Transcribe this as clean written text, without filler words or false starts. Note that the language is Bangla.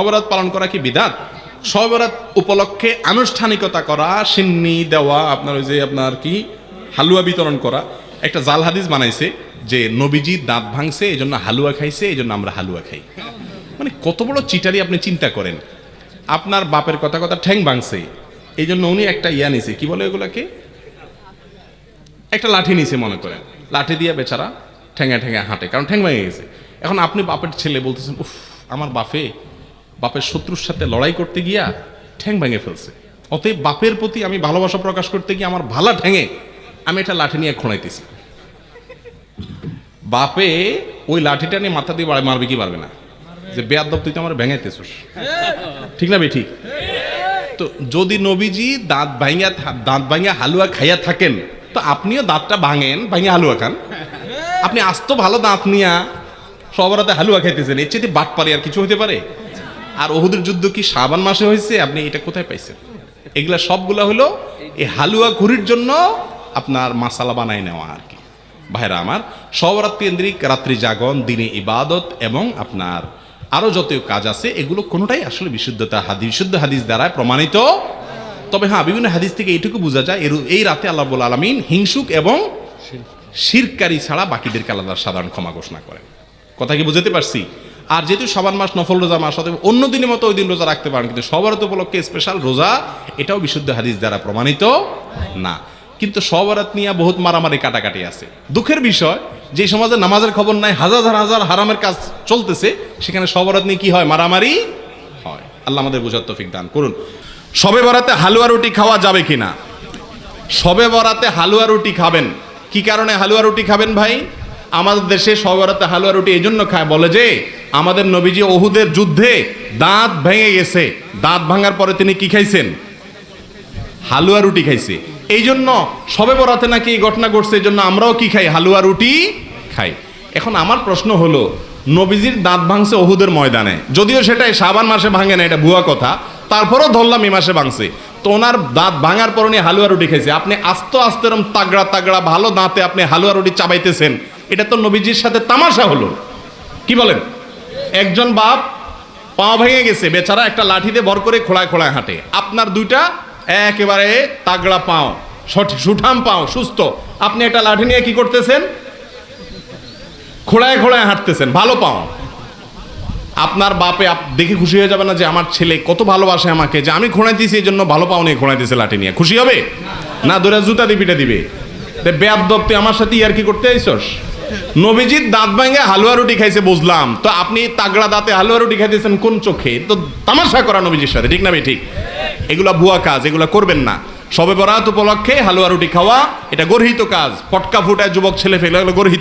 বরাত পালন করা কি বিদআত? শবে বরাত উপলক্ষে আনুষ্ঠানিকতা করা, সিন্নি দেওয়া, আপনার ওই যে আপনার কি হালুয়া বিতরণ করা, একটা জাল হাদিস বানাইছে যে নবীজি দাঁত ভাঙছে এই জন্য হালুয়া খাইছে, এই জন্য আমরা হালুয়া খাই। মানে কত বড় চিটারি আপনি চিন্তা করেন। আপনার বাপের কথা কথা ঠ্যাং ভাঙছে এই জন্য উনি একটা ইয়া নিছে, কি বলে এগুলাকে, একটা লাঠি নিছে মনে করেন, লাঠি দিয়ে বেচারা ঠ্যাঙা ঠ্যাঙা হাঁটে, কারণ ঠ্যাং ভেঙে গেছে। এখন আপনি বাপের ছেলে বলতেছেন, উফ আমার বাপের শত্রুর সাথে লড়াই করতে গিয়া ঠ্যাং ভেঙে ফেলছে, অতএব বাপের প্রতি আমি ভালোবাসা প্রকাশ করতে গিয়ে আমার ভালা ঠ্যাঙে আমি একটা লাঠি নিয়ে খোঁড়াইতেছি। বাপে ওই লাঠিটা নিয়ে মাথা দিয়ে মারবে কি পারবে না, যে বেয়াদব তুই তো আমার ভেঙাইতেছিস, ঠিক না বে ঠিক? তো যদি নবীজি দাঁত ভাঙিয়া হালুয়া খাইয়া থাকেন, তো আপনিও দাঁতটা ভাঙেন, ভাঙিয়া হালুয়া খান। আপনি আস্ত ভালো দাঁত নিয়া সবরাতে হালুয়া খাইতেছেন, এর চেয়ে বাটপারি আর কিছু হতে পারে? আর উহুদের যুদ্ধ কি শাবান মাসে হয়েছে? আপনি এটা কোথায় পাইছেন? এগুলা সবগুলা হলো এই হালুয়া ঘুরির জন্য আপনার মাসালা বানাই নেওয়া আর কি। ভাইরা আমার, সবরাত কেন্দ্রিক রাত্রি জাগরণ, দিনে ইবাদত এবং আপনার আরো যত কাজ আছে, এগুলো কোনোটাই আসলে বিশুদ্ধ হাদিস দ্বারা প্রমাণিত। তবে হ্যাঁ, বিভিন্ন হাদিস থেকে এইটুকু বোঝা যায় এই রাতে আল্লাহ রাব্বুল আলামিন হিংসুক এবং শিরকারী ছাড়া বাকিদেরকে আল্লাহ সাধারণ ক্ষমা ঘোষণা করেন। কথা কি বুঝতে পারছি? আর যেহেতু শাবান মাস নফল রোজা মাস, অতএব অন্য দিনের মতো ওই দিন রোজা রাখতে পারেন, কিন্তু সবরাত উপলক্ষে স্পেশাল রোজা, এটাও বিশুদ্ধ হাদিস দ্বারা প্রমাণিত না। কিন্তু সবরাত নিয়ে বহুত মারামারি কাটাকাটি আছে। দুঃখের বিষয়, যে সমাজে নামাজের খবর নাই, হাজার হাজার হারামের কাজ চলতেছে, সেখানে সবরাত নিয়ে কি হয়? মারামারি হয়। আল্লাহ আমাদের বোঝার তৌফিক দান করুন। শবে বরাতে হালুয়া রুটি খাওয়া যাবে কিনা? শবে বরাতে হালুয়া রুটি খাবেন। কি কারণে হালুয়া রুটি খাবেন ভাই? আমাদের দেশে শবে বরাতে হালুয়া রুটি এই জন্য খায়, বলে যে আমাদের নবীজি উহুদের যুদ্ধে দাঁত ভেঙে গেছে, দাঁত ভাঙার পরে তিনি কি খাইছেন? হালুয়া রুটি খাইছে। এই জন্য শবে বরাতে নাকি এই ঘটনা ঘটছে, এই জন্য আমরাও কি খাই? হালুয়া রুটি খাই। এখন আমার প্রশ্ন হলো, নবীজির দাঁত ভাঙছে উহুদের ময়দানে, যদিও সেটা শাবান মাসে ভাঙে না, এটা ভুয়া কথা, তারপরও ধরলাম এই মাসে ভাঙছে, তো ওনার দাঁত ভাঙার পর উনি হালুয়া রুটি খাইছে। আপনি আস্তে আস্তে এরকম তাগড়া তাগড়া ভালো দাঁতে আপনি হালুয়া রুটি চাবাইতেছেন, এটা তো নবীজির সাথে তামাশা হলো। কি বলেন? একজন বাপ পা ভেঙে গেছে, বেচারা একটা লাঠি দিয়ে ভর করে খোলায় খোলায় হাঁটে, আপনার দুইটা একেবারে তাগড়া পাও, সুঠাম পাও, সুস্থ, আপনি একটা লাঠি নিয়ে কি করতেছেন? খোলায় খোলায় হাঁটতেছেন, ভালো পাও। আপনার বাপে দেখে খুশি হয়ে যাবে না যে আমার ছেলে কত ভালোবাসে আমাকে, যে আমি খোঁড়াইতেছি এই জন্য ভালো পাও নিয়ে খোঁড়াইতেছে লাঠি নিয়ে? খুশি হবে না? দূরে জুতা দিয়ে পিটা দিবে, বেয়াদব তুই আমার সাথে ইয়ার কি করতে আইছস? নবীজির দাঁত ভাঙে হালুয়া রুটি খাইছে বুঝলাম, তো আপনি তাগড়া দাঁতে হালুয়া রুটি খাইতেছেন কোন চোখে? তো তামাশা করা নবীজির সাথে, ঠিক না ভাই ঠিক? এগুলা ভুয়া কাজ, এগুলা করবেন না। শবে বরাত উপলক্ষে হালুয়া রুটি খাওয়া এটা গর্হিত কাজ, পটকা ফুটায় যুবক ছেলে ফেলে গর্হিত।